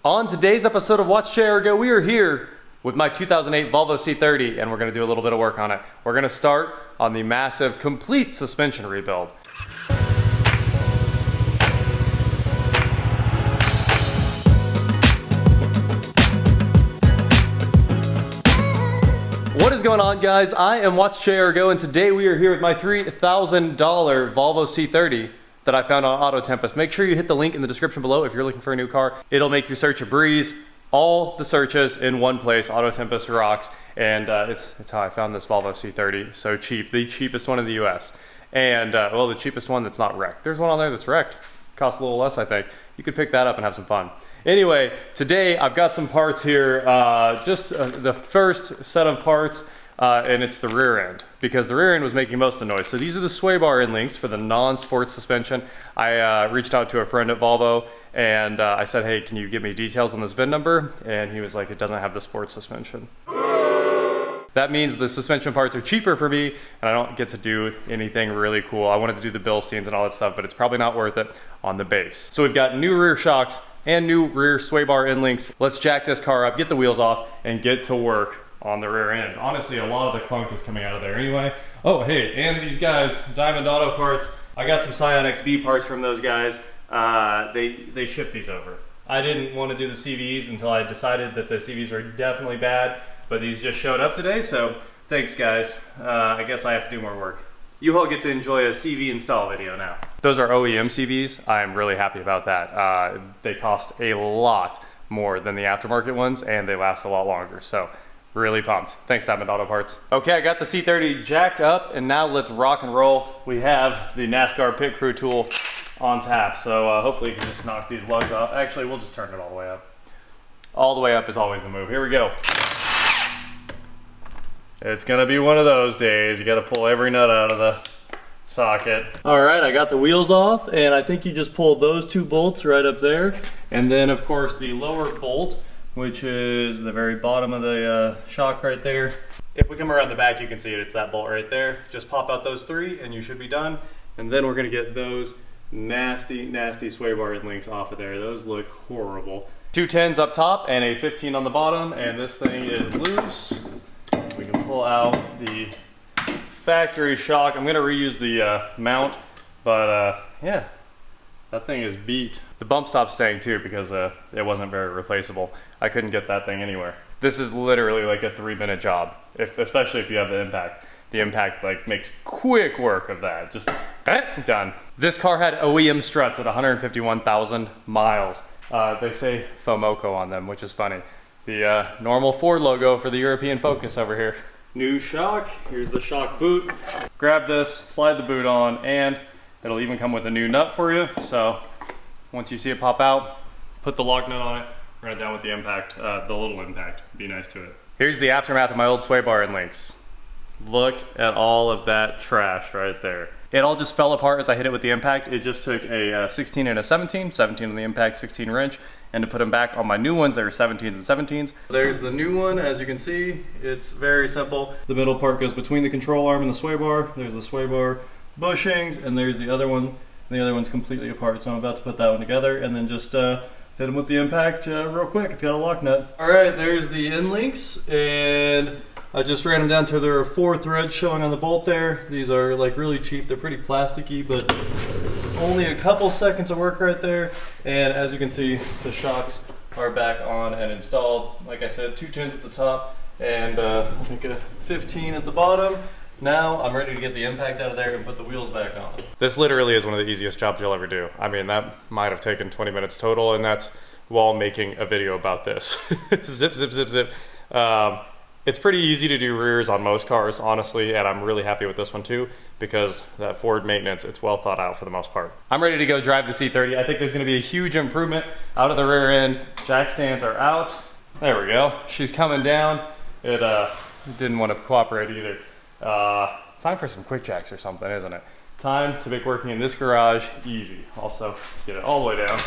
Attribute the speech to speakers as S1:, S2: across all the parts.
S1: On today's episode of Watch Chair Go, we are here with my 2008 Volvo C30 and we're going to do a little bit of work on it. We're going to start on the massive complete suspension rebuild. What is going on, guys? I am Watch Chair Go and today we are here with my $3,000 Volvo C30 that I found on Auto Tempest. Make sure you hit the link in the description below if you're looking for a new car. It'll make your search a breeze. All the searches in one place. Auto Tempest rocks, and it's how I found this Volvo C30. So cheap, the cheapest one in the US, and well, the cheapest one that's not wrecked. There's one on there that's wrecked. Costs a little less, I think. You could pick that up and have some fun. Anyway, today I've got some parts here. The first set of parts. And it's the rear end, because the rear end was making most of the noise. So these are the sway bar end links for the non-sports suspension. I reached out to a friend at Volvo and I said, hey, can you give me details on this VIN number? And he was like, it doesn't have the sports suspension. That means the suspension parts are cheaper for me and I don't get to do anything really cool. I wanted to do the Bilsteins and all that stuff, but it's probably not worth it on the base. So we've got new rear shocks and new rear sway bar end links. Let's jack this car up, get the wheels off, and get to work on the rear end. Honestly, a lot of the clunk is coming out of there anyway. Oh, hey, and these guys, Diamond Auto Parts, I got some Scion XB parts from those guys. They shipped these over. I didn't want to do the CVs until I decided that the CVs are definitely bad, but these just showed up today, so thanks, guys. I guess I have to do more work. You all get to enjoy a CV install video now. Those are OEM CVs. I'm really happy about that. They cost a lot more than the aftermarket ones, and they last a lot longer, so really pumped. Thanks, Diamond Auto Parts. Okay, I got the C30 jacked up, and now let's rock and roll. We have the NASCAR pit crew tool on tap, so hopefully you can just knock these lugs off. Actually, we'll just turn it all the way up. All the way up is always the move. Here we go. It's gonna be one of those days. You gotta pull every nut out of the socket. All right, I got the wheels off, and I think you just pull those two bolts right up there. And then, of course, the lower bolt, which is the very bottom of the shock right there. If we come around the back, you can see it. It's that bolt right there. Just pop out those three and you should be done. And then we're gonna get those nasty, nasty sway bar end links off of there. Those look horrible. Two 10s up top and a 15 on the bottom, and this thing is loose. We can pull out the factory shock. I'm gonna reuse the mount, but yeah, that thing is beat. The bump stop's staying too because it wasn't very replaceable. I couldn't get that thing anywhere. This is literally like a 3-minute job, especially if you have the impact. The impact like makes quick work of that. Just done. This car had OEM struts at 151,000 miles. They say FOMOCO on them, which is funny. The normal Ford logo for the European Focus over here. New shock. Here's the shock boot. Grab this, slide the boot on, and it'll even come with a new nut for you. So once you see it pop out, put the lock nut on it, run it down with the impact, the little impact. Be nice to it. Here's the aftermath of my old sway bar end links. Look at all of that trash right there. It all just fell apart as I hit it with the impact. It just took a 16 and a 17 on the impact, 16 wrench, and to put them back on my new ones, they were 17s and 17s. There's the new one, as you can see. It's very simple. The middle part goes between the control arm and the sway bar. There's the sway bar bushings, and there's the other one. And the other one's completely apart, so I'm about to put that one together and then just hit them with the impact real quick. It's got a lock nut. All right, there's the end links, and I just ran them down to there are 4 threads showing on the bolt there. These are like really cheap. They're pretty plasticky, but only a couple seconds of work right there. And as you can see, the shocks are back on and installed. Like I said, 2 10s at the top and I think a 15 at the bottom. Now I'm ready to get the impact out of there and put the wheels back on. This literally is one of the easiest jobs you'll ever do. I mean, that might have taken 20 minutes total, and that's while making a video about this. Zip, zip, zip, zip. It's pretty easy to do rears on most cars, honestly, and I'm really happy with this one too, because that Ford maintenance, it's well thought out for the most part. I'm ready to go drive the C30. I think there's gonna be a huge improvement out of the rear end. Jack stands are out. There we go. She's coming down. It didn't want to cooperate either. It's time for some quick jacks or something, isn't it? Time to make working in this garage easy. Also, let's get it all the way down.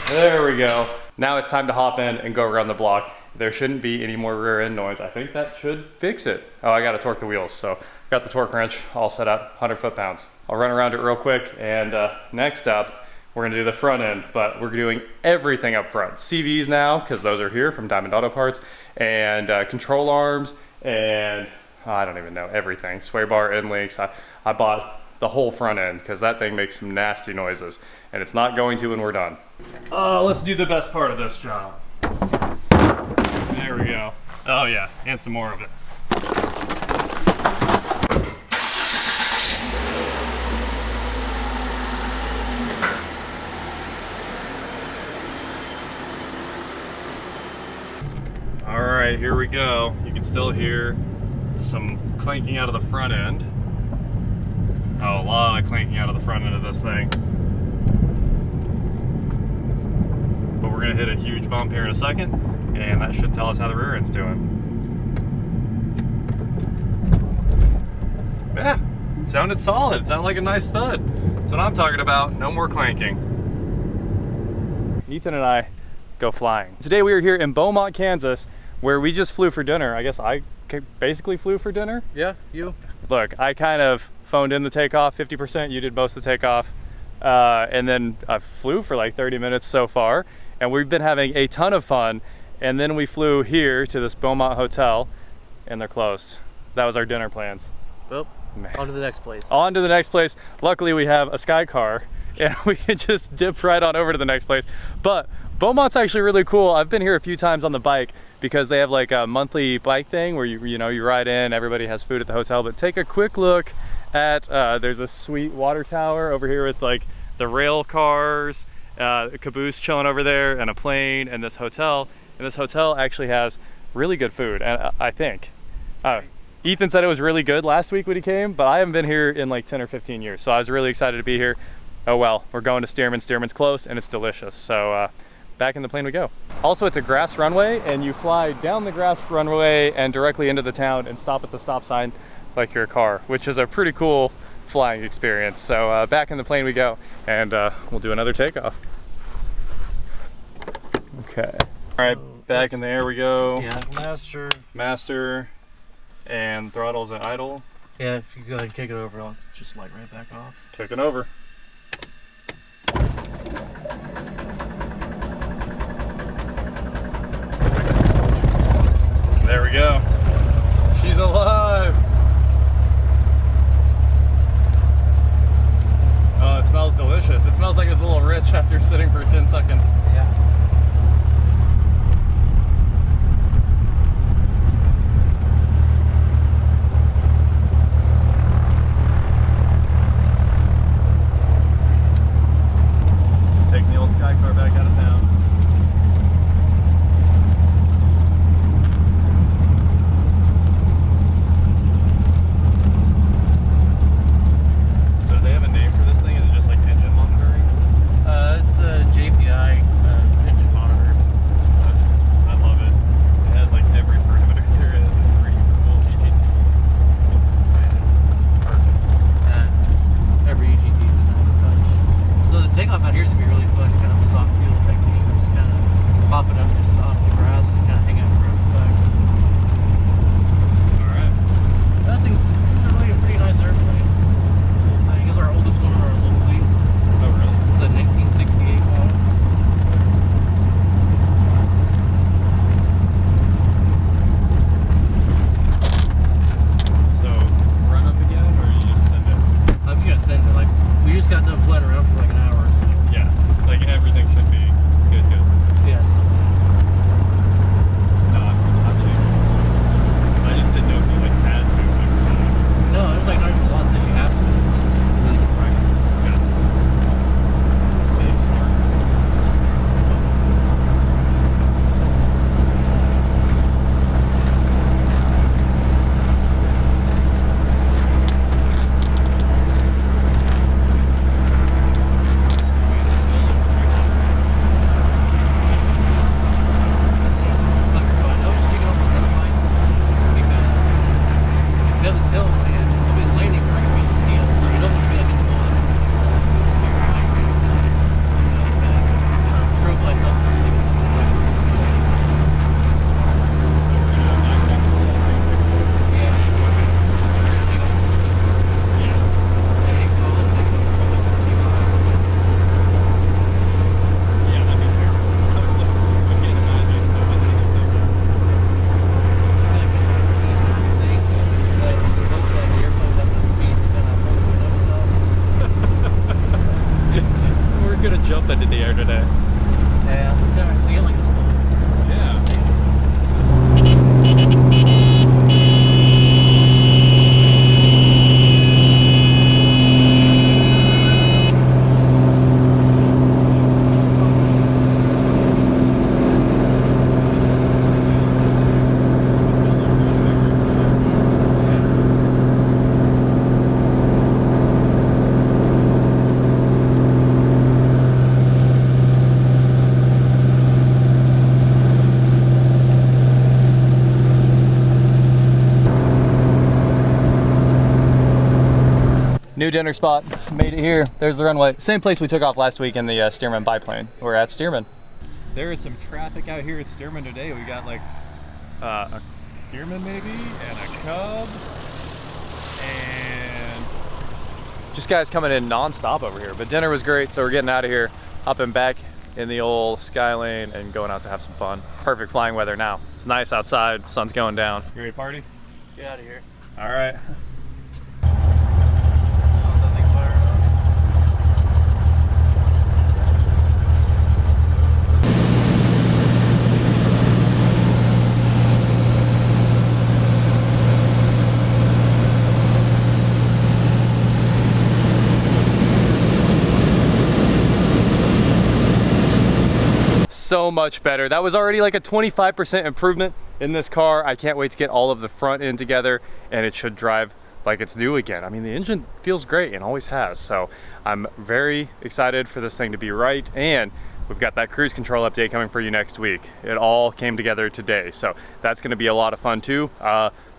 S1: There we go. Now it's time to hop in and go around the block. There shouldn't be any more rear end noise. I think that should fix it. Oh, I gotta torque the wheels. So got the torque wrench all set up, 100 foot-pounds. I'll run around it real quick, and next up, we're gonna do the front end, but we're doing everything up front. CVs now, because those are here from Diamond Auto Parts, and control arms, and I don't even know, everything. Sway bar, end links. I bought the whole front end because that thing makes some nasty noises, and it's not going to when we're done. Let's do the best part of this job. There we go. Oh yeah, and some more of it. All right, here we go. You can still hear some clanking out of the front end. Oh, a lot of clanking out of the front end of this thing. But we're gonna hit a huge bump here in a second, and that should tell us how the rear end's doing. Yeah, it sounded solid. It sounded like a nice thud. That's what I'm talking about. No more clanking. Ethan and I go flying. Today we are here in Beaumont, Kansas, where we just flew for dinner. I guess I basically flew for dinner.
S2: Yeah, you.
S1: Look, I kind of phoned in the takeoff 50%. You did most of the takeoff. And then I flew for like 30 minutes so far. And we've been having a ton of fun. And then we flew here to this Beaumont hotel, and they're closed. That was our dinner plans.
S2: Well, on to the next place.
S1: On to the next place. Luckily we have a Sky Car, and we can just dip right on over to the next place. But Beaumont's actually really cool. I've been here a few times on the bike because they have like a monthly bike thing where you ride in, everybody has food at the hotel. But take a quick look at, there's a sweet water tower over here with like the rail cars, a caboose chilling over there, and a plane, and this hotel. And this hotel actually has really good food, and I think. Ethan said it was really good last week when he came, but I haven't been here in like 10 or 15 years, so I was really excited to be here. Oh well, we're going to Stearman. Stearman's close, and it's delicious. So back in the plane we go. Also, it's a grass runway, and you fly down the grass runway and directly into the town and stop at the stop sign like your car, which is a pretty cool flying experience. So back in the plane we go, and we'll do another takeoff. Okay. All right, back in the air we go.
S2: Yeah,
S1: Master, and throttle's at idle.
S2: Yeah, if you go ahead and kick it over, I'll just slide right back off.
S1: Kick it over. There we go. She's alive. Oh, it smells delicious. It smells like it's a little rich after sitting for 10 seconds.
S2: Yeah.
S1: New dinner spot, made it here. There's the runway. Same place we took off last week in the Stearman biplane. We're at Stearman. There is some traffic out here at Stearman today. We got like a Stearman maybe, and a Cub, and just guys coming in non-stop over here. But dinner was great, so we're getting out of here, hopping back in the old Skylane and going out to have some fun. Perfect flying weather now. It's nice outside, sun's going down. You ready to party?
S2: Let's get out of here.
S1: All right. So much better. That was already like a 25% improvement in this car. I can't wait to get all of the front end together, and it should drive like it's new again. I mean, the engine feels great and always has. So I'm very excited for this thing to be right. And we've got that cruise control update coming for you next week. It all came together today. So that's gonna be a lot of fun too.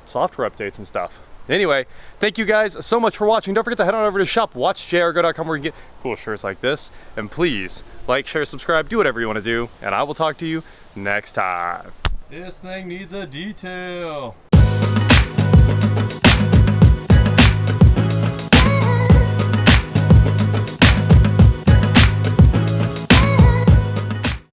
S1: Software updates and stuff. Anyway, thank you guys so much for watching. Don't forget to head on over to shopwatchjrgo.com where you can get cool shirts like this. And please like, share, subscribe, do whatever you want to do. And I will talk to you next time. This thing needs a detail.